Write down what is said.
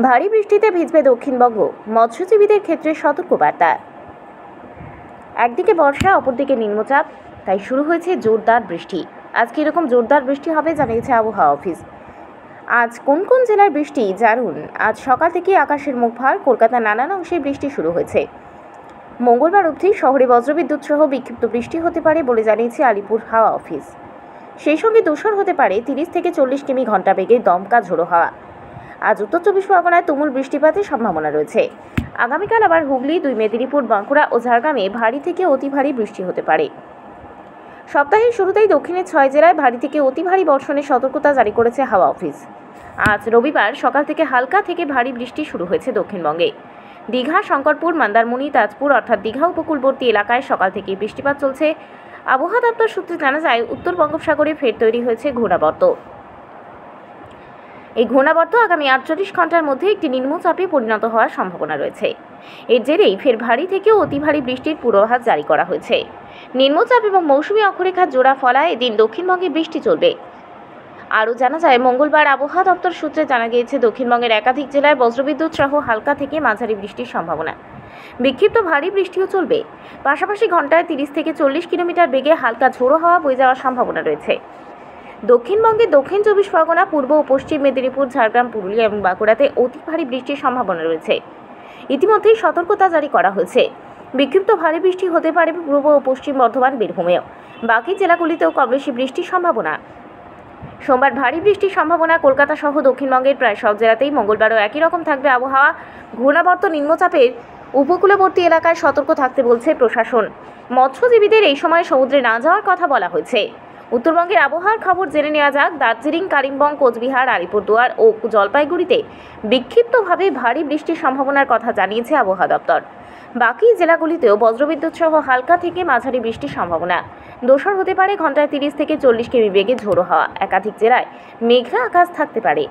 ভারী বৃষ্টিতে ভিজবে দক্ষিণবঙ্গ, মৎস্যজীবীদের ক্ষেত্রে সতর্কবার্তা। একদিকে বর্ষা, অপরদিকে নিম্নচাপ, তাই শুরু হয়েছে জোরদার বৃষ্টি। আজকে এরকম জোরদার বৃষ্টি হবে জানিয়েছে আবহাওয়া অফিস। আজ কোন কোন জেলায় বৃষ্টি জানুন। আজ সকাল থেকে আকাশের মুখ ভার, কলকাতার নানান অংশে বৃষ্টি শুরু হয়েছে। মঙ্গলবার অবধি শহরে বজ্রবিদ্যুৎ সহ বিক্ষিপ্ত বৃষ্টি হতে পারে বলে জানিয়েছে আলিপুর হাওয়া অফিস। সেই সঙ্গে দূষণ হতে পারে 30 থেকে 40 কিমি ঘন্টা বেগে দমকা ঝোড়ো হাওয়া। আজ উত্তর 24 পরগনায় তুমুল বৃষ্টিপাতের সম্ভাবনা রয়েছে। আগামীকাল আবার হুগলি, 2 মেদিনীপুর, বাঁকুড়া ও ঝাড়গ্রামে ভারী থেকে অতি ভারী বৃষ্টি হতে পারে। সপ্তাহের শুরুতেই দক্ষিণের 6 জেলায় ভারী থেকে অতি ভারী বর্ষণের সতর্কতা জারি করেছে হাওয়া অফিস। আজ রবিবার সকাল থেকে হালকা থেকে ভারী বৃষ্টি শুরু হয়েছে দক্ষিণবঙ্গে। দীঘা, শঙ্করপুর, মন্দারমণি, তাজপুর অর্থাৎ দীঘা উপকূলবর্তী এলাকায় সকাল থেকে বৃষ্টিপাত চলছে। আবহাওয়া দপ্তর সূত্রে জানা যায়, উত্তর বঙ্গোপসাগরে ফের তৈরি হয়েছে ঘূর্ণাবর্ত। এই ঘূর্ণাবর্ত আগামী 48 ঘন্টার মধ্যে একটি নিম্নচাপে পরিণত হওয়ার সম্ভাবনা রয়েছে। এর জেরেই ফের ভারী থেকে অতি ভারী বৃষ্টির পূর্বাভাস জারি করা হয়েছে। নিম্নচাপ এবং মৌসুমী অক্ষরেখার জোড়া ফলায় এদিন দক্ষিণবঙ্গে বৃষ্টি চলবে। আরও জানা যায়, মঙ্গলবার আবহাওয়া দপ্তর সূত্রে জানা গিয়েছে, দক্ষিণবঙ্গের একাধিক জেলায় বজ্রবিদ্যুৎ সহ হালকা থেকে মাঝারি বৃষ্টির সম্ভাবনা। বিক্ষিপ্ত ভারী বৃষ্টিও চলবে। পাশাপাশি ঘন্টায় 30 থেকে 40 কিলোমিটার বেগে হালকা ঝোড়ো হাওয়া বয়ে যাওয়ার সম্ভাবনা রয়েছে। দক্ষিণবঙ্গে দক্ষিণ 24 পরগনা, পূর্ব ও পশ্চিম মেদিনীপুর, ঝাড়গ্রাম, পুরুলিয়া এবং বাঁকুড়াতে অতি ভারী বৃষ্টির সম্ভাবনা রয়েছে। ইতিমধ্যেই সতর্কতা জারি করা হয়েছে। বিক্ষিপ্ত ভারী বৃষ্টি হতে পারে পূর্ব ও পশ্চিম বর্ধমান, বীরভূমেও। বাকি জেলাগুলিতেও কম বেশি বৃষ্টির সম্ভাবনা। সোমবার ভারী বৃষ্টির সম্ভাবনা কলকাতা সহ দক্ষিণবঙ্গের প্রায় সব জেলাতেই। মঙ্গলবারও একই রকম থাকবে আবহাওয়া। ঘূর্ণাবর্ত নিম্নচাপের উপকূলবর্তী এলাকায় সতর্ক থাকতে বলছে প্রশাসন। মৎস্যজীবীদের এই সময় সমুদ্রে না যাওয়ার কথা বলা হয়েছে। উত্তরবঙ্গের আবহাওয়ার খবর জেনে নেওয়া যাক। দার্জিলিং, কালিম্পং, কোচবিহার, আলিপুরদুয়ার ও জলপাইগুড়িতে বিক্ষিপ্তভাবে ভারী বৃষ্টির সম্ভাবনার কথা জানিয়েছে আবহাওয়া দপ্তর। বাকি জেলাগুলিতেও বজ্রবিদ্যুৎ সহ হালকা থেকে মাঝারি বৃষ্টির সম্ভাবনা। দোসর হতে পারে ঘন্টায় 30 থেকে 40 কিমি বেগে ঝোড়ো হাওয়া। একাধিক জেলায় মেঘলা আকাশ থাকতে পারে।